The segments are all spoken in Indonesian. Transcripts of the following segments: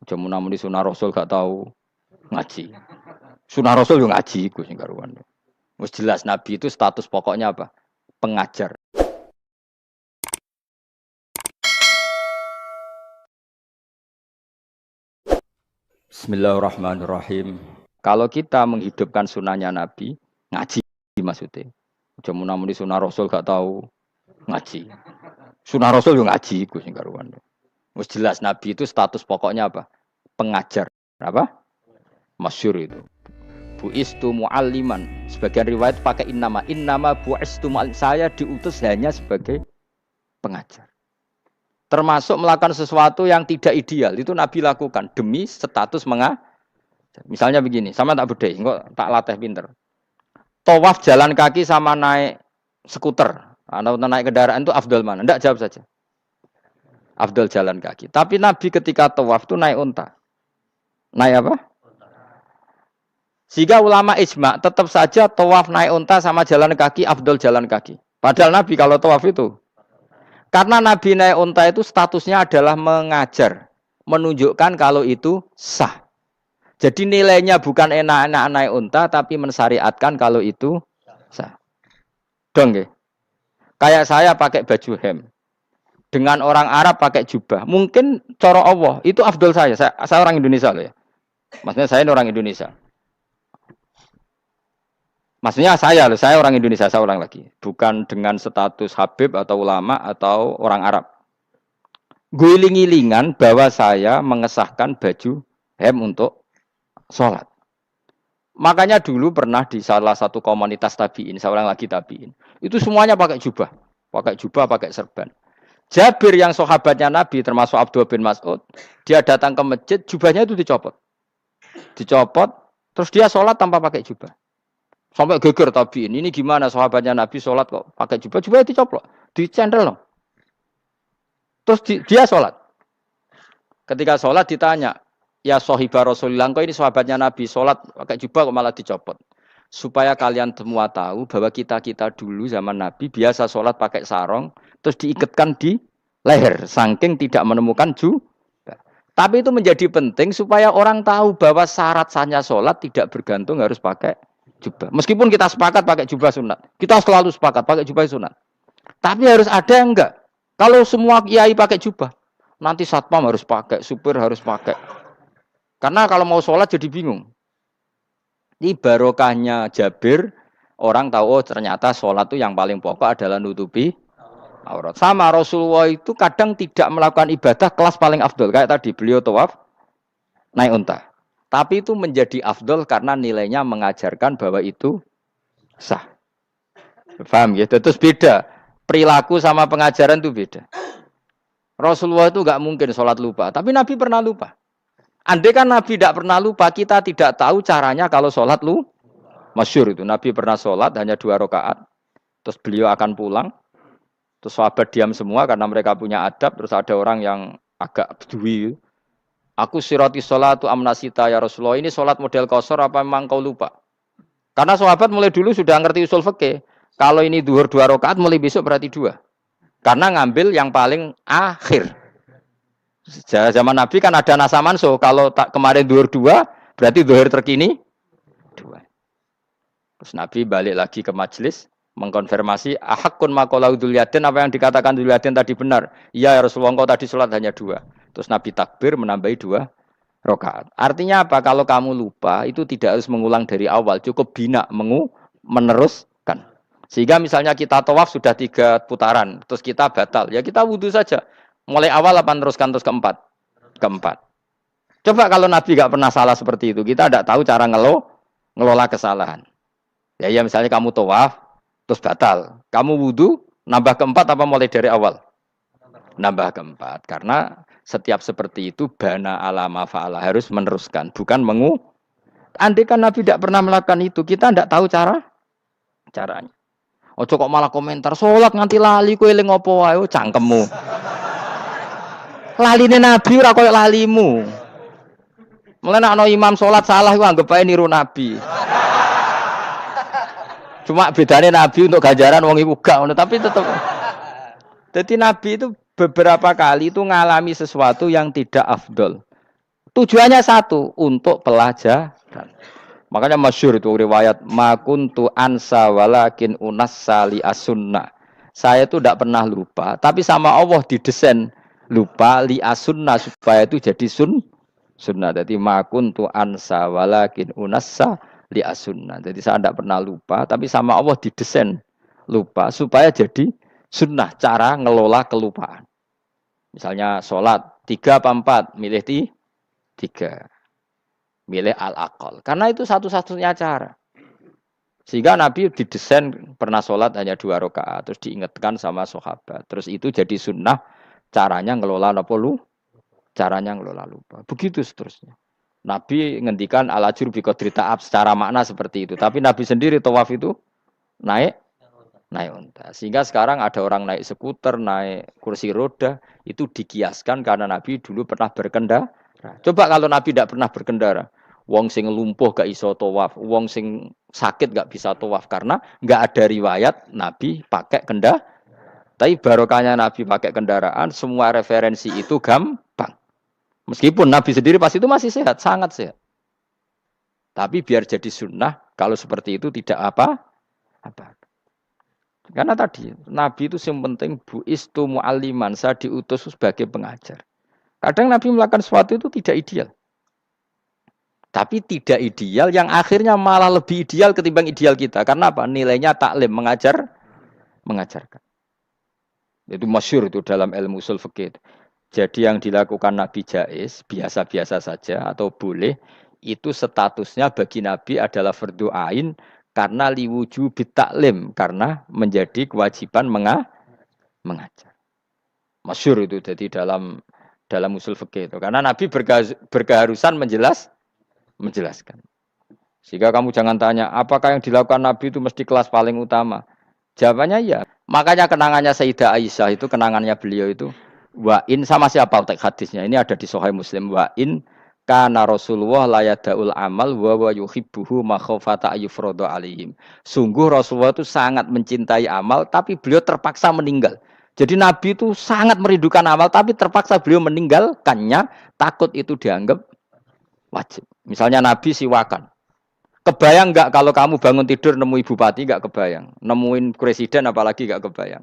Aja muni sunah Rasul gak tahu ngaji. Sunah Rasul yo ngaji iku sing karuan. Wis jelas Nabi itu status pokoknya apa? Pengajar. Bismillahirrahmanirrahim. Kalau kita menghidupkan sunahnya Nabi, ngaji maksudnya. Aja muni sunah Rasul gak tahu ngaji. Sunah Rasul yo ngaji iku sing karuan. Wis jelas Nabi itu status pokoknya apa? Pengajar. Apa? Masyhur itu. Bu'istu mu'alliman. Sebagian riwayat pakai innama bu'istu mu'allim. Saya diutus hanya sebagai pengajar. Termasuk melakukan sesuatu yang tidak ideal. Itu Nabi lakukan demi status mengajar. Misalnya begini, sama tak bedai, kok tak latih pinter. Tawaf jalan kaki sama naik skuter atau naik kendaraan itu afdal mana? Enggak, jawab saja. Afdal jalan kaki. Tapi Nabi ketika tawaf itu naik unta. Naik apa? Sehingga ulama ijma tetap saja tawaf naik unta sama jalan kaki afdal jalan kaki. Padahal Nabi kalau tawaf itu, karena Nabi naik unta itu statusnya adalah mengajar, menunjukkan kalau itu sah. Jadi nilainya bukan enak-enak naik unta, tapi mensyariatkan kalau itu sah. Dong ya? Kayak saya pakai baju hem, dengan orang Arab pakai jubah. Mungkin cara Allah itu afdal saya orang Indonesia loh ya. Maksudnya saya ini orang Indonesia. Maksudnya saya orang Indonesia, saya ulang lagi. Bukan dengan status Habib atau ulama atau orang Arab. Guling-gilingan bahwa saya mengesahkan baju hem untuk sholat. Makanya dulu pernah di salah satu komunitas tabiin, saya ulang lagi tabiin. Itu semuanya pakai jubah, pakai serban. Jabir yang sahabatnya Nabi, termasuk Abdullah bin Mas'ud, dia datang ke masjid, jubahnya itu dicopot. Terus dia sholat tanpa pakai jubah. Sampai geger tabiin, ini gimana sahabatnya Nabi sholat kok pakai jubah, jubahnya dicoplok, dicendel loh. Terus dia sholat. Ketika sholat ditanya, ya sahibah Rasulullah, kok ini sahabatnya Nabi sholat pakai jubah kok malah dicopot. Supaya kalian semua tahu bahwa kita dulu zaman Nabi biasa sholat pakai sarong, terus diikatkan di leher, saking tidak menemukan jubah. Tapi itu menjadi penting supaya orang tahu bahwa syarat sahnya sholat tidak bergantung harus pakai jubah. Meskipun kita sepakat pakai jubah sunat. Kita selalu sepakat pakai jubah sunat. Tapi harus ada yang enggak. Kalau semua kiai pakai jubah, nanti satpam harus pakai, supir harus pakai. Karena kalau mau sholat jadi bingung. Ini barokahnya Jabir, orang tahu oh ternyata sholat itu yang paling pokok adalah nutupi aurat. Sama Rasulullah itu kadang tidak melakukan ibadah kelas paling afdol. Kayak tadi beliau tawaf naik unta. Tapi itu menjadi afdol karena nilainya mengajarkan bahwa itu sah. Paham ya? Terus beda. Perilaku sama pengajaran itu beda. Rasulullah itu enggak mungkin sholat lupa. Tapi Nabi pernah lupa. Andai kan Nabi tidak pernah lupa, kita tidak tahu caranya kalau sholat lu. Masyhur itu. Nabi pernah sholat hanya 2 rakaat. Terus beliau akan pulang. Terus sahabat diam semua karena mereka punya adab. Terus ada orang yang agak bedui. Aku sirati sholatu amnasita ya Rasulullah. Ini sholat model kosor apa memang kau lupa? Karena sahabat mulai dulu sudah ngerti usul fikih. Kalau ini duhur 2 rakaat, mulai besok berarti 2. Karena ngambil yang paling akhir. Zaman Nabi kan ada nasa manso. Kalau tak kemarin duhur 2, berarti duhur terkini 2. Terus Nabi balik lagi ke majelis. Mengkonfirmasi ahakun maqalau Dzulyaden, apa yang dikatakan Dzulyaden tadi benar. Iya ya Rasulullah, engkau tadi sholat hanya 2. Terus Nabi takbir menambahi 2 rakaat. Artinya apa? Kalau kamu lupa itu tidak harus mengulang dari awal, cukup bina meneruskan. Sehingga misalnya kita tawaf sudah 3 putaran, terus kita batal, ya kita wudhu saja. Mulai awal apa teruskan terus keempat? Keempat. Coba kalau Nabi nggak pernah salah seperti itu, kita tidak tahu cara ngelola kesalahan. Ya misalnya kamu tawaf terus batal. Kamu wudhu, nambah keempat apa mulai dari awal? Nambah keempat. Karena setiap seperti itu, bana alama fa'ala. Harus meneruskan. Bukan andai kan Nabi tidak pernah melakukan itu, kita tidak tahu caranya. Ojo kok malah komentar, sholat nganti lali, kowe eling opo wae, cangkemmu. Laline Nabi ora koyo lalimu. Mulane ana imam sholat salah iku anggap ae niru Nabi. Cuma bedanya Nabi untuk ganjaran wong iku gak ngono, tapi tetap. Jadi Nabi itu beberapa kali itu ngalami sesuatu yang tidak afdol. Tujuannya satu, untuk pelajaran. Makanya masyhur itu riwayat ma kuntu ansa walakin unassa li as-sunnah. Saya itu tidak pernah lupa, tapi sama Allah didesain lupa li as-sunnah supaya itu jadi sunnah. Jadi ma kuntu ansa walakin unassa li as-sunnah. Jadi saya tidak pernah lupa, tapi sama Allah didesain lupa supaya jadi sunnah cara ngelola kelupaan. Misalnya sholat 3 apa 4, milih 3. Milih al-aqal. Karena itu satu-satunya cara. Sehingga Nabi didesain pernah sholat hanya 2 rakaat, terus diingatkan sama sahabat. Terus itu jadi sunnah caranya ngelola apa lu? Caranya ngelola lupa. Begitu seterusnya. Nabi ngendikan al-ajur bi qadri ta'ab secara makna seperti itu. Tapi Nabi sendiri tawaf itu naik unta. Sehingga sekarang ada orang naik skuter, naik kursi roda, itu dikiaskan karena Nabi dulu pernah berkendara. Coba kalau Nabi tidak pernah berkendara, wong sing lumpuh gak iso tawaf, wong sing sakit gak bisa tawaf karena gak ada riwayat Nabi pakai kendaraan. Tapi barokahnya Nabi pakai kendaraan, semua referensi itu gampang. Meskipun Nabi sendiri pas itu masih sehat, sangat sehat. Tapi biar jadi sunnah, kalau seperti itu tidak apa. Karena tadi Nabi itu yang penting buistu mu'alliman, saya diutus sebagai pengajar. Kadang Nabi melakukan sesuatu itu tidak ideal. Tapi tidak ideal yang akhirnya malah lebih ideal ketimbang ideal kita. Karena apa? Nilainya taklim, mengajarkan. Itu masyhur itu dalam ilmu ushul fikih. Jadi yang dilakukan Nabi jaiz, biasa-biasa saja atau boleh, itu statusnya bagi Nabi adalah fardhu ain karena liwujubit taklim, karena menjadi kewajiban mengajar. Masyhur itu jadi dalam usul fikih itu. Karena Nabi berkeharusan menjelaskan. Sehingga kamu jangan tanya, apakah yang dilakukan Nabi itu mesti kelas paling utama? Jawabannya ya. Makanya kenangannya Sayyidah Aisyah itu, kenangannya beliau itu, wa in sama siapa teks hadisnya? Ini ada di Sahih Muslim. Wa in kana Rasulullah la yadaul amal wa yuhibbuhu makhafata ayyufradu alaihim. Sungguh Rasulullah itu sangat mencintai amal, tapi beliau terpaksa meninggal. Jadi Nabi itu sangat merindukan amal, tapi terpaksa beliau meninggalkannya, takut itu dianggap wajib. Misalnya Nabi siwakan. Kebayang nggak kalau kamu bangun tidur nemu bupati, nggak kebayang. Nemuin presiden apalagi nggak kebayang.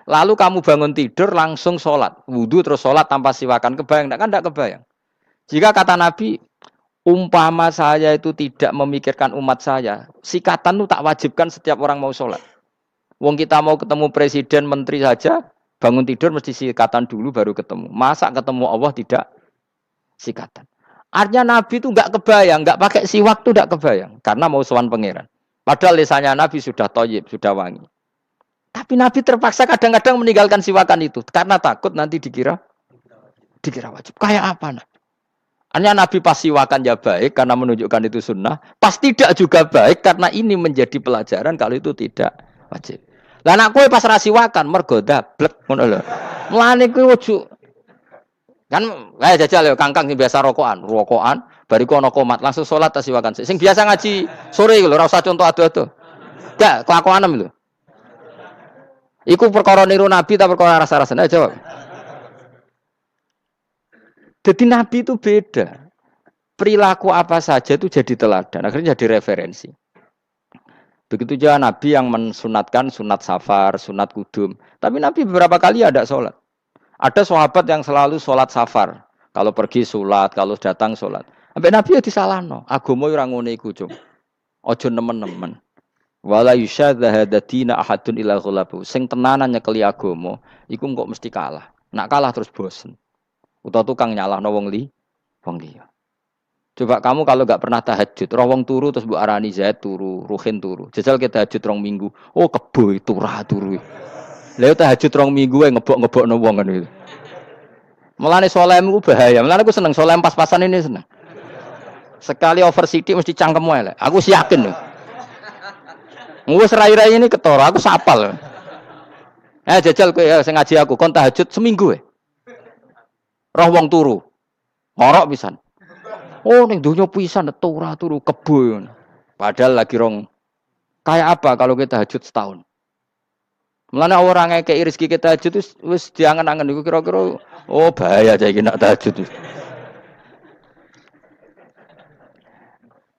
Lalu kamu bangun tidur langsung sholat. Wudhu terus sholat tanpa siwakan. Kebayang kan nggak kebayang. Jika kata Nabi, umpama saya itu tidak memikirkan umat saya, sikatan itu tak wajibkan setiap orang mau sholat. Wong kita mau ketemu presiden, menteri saja, bangun tidur mesti sikatan dulu baru ketemu. Masa ketemu Allah tidak sikatan? Artinya Nabi itu nggak kebayang, nggak pakai siwak itu nggak kebayang, karena mau sowan pangeran. Padahal lisannya Nabi sudah thayyib, sudah wangi. Tapi Nabi terpaksa kadang-kadang meninggalkan siwakan itu, karena takut nanti dikira wajib. Kayak apa Nabi? Artinya Nabi pas siwakan ya baik, karena menunjukkan itu sunnah. Pas tidak juga baik, karena ini menjadi pelajaran kalau itu tidak wajib. Lah anak kowe pas ra siwakan mergo dablek ngono lho. Mulane kowe ojo kan jajal ya kangkang sing biasa rokokan, bariku ana komat langsung salat tas siwakan. Sing biasa ngaji sore iku lho ora usah contoh ado-ado. Gak kelakuanem lho. Iku perkara niru Nabi ta perkara rasa-rasane jawab. Jadi Nabi itu beda. Perilaku apa saja itu jadi teladan, akhirnya jadi referensi. Begitu juga Nabi yang mensunatkan sunat safar, sunat kudum. Tapi Nabi beberapa kali ada sholat. Ada sahabat yang selalu sholat safar. Kalau pergi sholat, kalau datang sholat. Sampai Nabi ya disalahno. Agama ora ngene iku, Cung. Aja nemen-nemen. Wala yusyadza hadatina ahadun ila ghulabu. Sing tenanan nyekeli agama, iku kok mesti kalah. Nak kalah terus bosen. Utawa tukang nyalahno wong liya. Coba kamu kalau enggak pernah tahajud, roh wong turu terus mbok arani Zaid turu, Ruhin turu. Jajal kita tahajud 2 minggu. Oh kebo turu. Lha tahajud 2 minggu wae ngebok-ngebokno wong ngono itu. Mulane salehmu bahaya. Mulane aku seneng saleh pas-pasan ini seneng. Sekali over sidik mesti cangkemmu elek. Aku yakin lho. Wis rai-rai ini ketara, aku sapal. Jajal kowe sing ngaji aku kon tahajud seminggu wae. Roh wong turu. Ngorok pisan. Oh ning donya pisan turu kebo. Padahal lagi rong. Kayak apa kalau kita tahajud setahun? Mulane orang ngekeki rezeki kita tahajud wis diangen-angen iku kira-kira oh bahaya cah iki nak tahajud.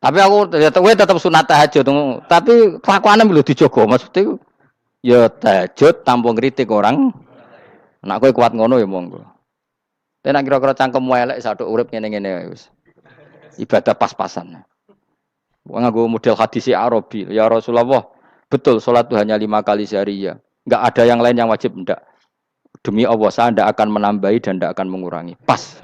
Tapi aku ya tetap sunat tahajud. Tapi kelakuannya belum dijogo. Maksudnya ya tahajud tanpa ngritik orang. Nak kowe kuat ngono ya monggo. Tapi nak kira-kira cangkem elek sadok urip ngene-ngene wis. Ibadah pas-pasan. Wong nganggo model hadis Arabi. Ya Rasulullah, betul salat itu hanya 5 kali sehari ya. Enggak ada yang lain yang wajib enggak. Demi Allah saya tidak akan menambahi dan tidak akan mengurangi. Pas.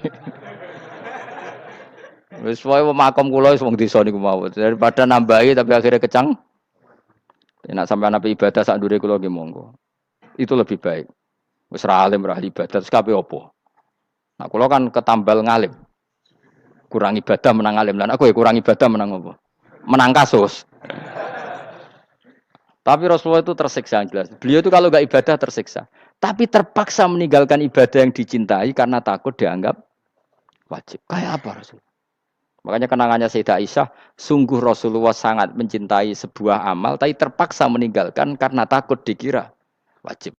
Wis wae makom kula wis wong desa niku mawon. Daripada nambahi tapi akhirnya kecang. Nek sampean ape ibadah sak ndure kula nggih monggo. Itu lebih baik. Wis ra alim ra ibadah terus kabeh apa? Nah kula kan ketambal ngalim. Kurang ibadah menang alim. Lan aku ya kurang ibadah menang apa? Menang kasus. Tapi Rasulullah itu tersiksa yang jelas. Beliau itu kalau enggak ibadah tersiksa. Tapi terpaksa meninggalkan ibadah yang dicintai karena takut dianggap wajib. Kayak apa Rasul? Makanya kenangannya Sayyidah Aisyah, sungguh Rasulullah sangat mencintai sebuah amal, tapi terpaksa meninggalkan karena takut dikira wajib.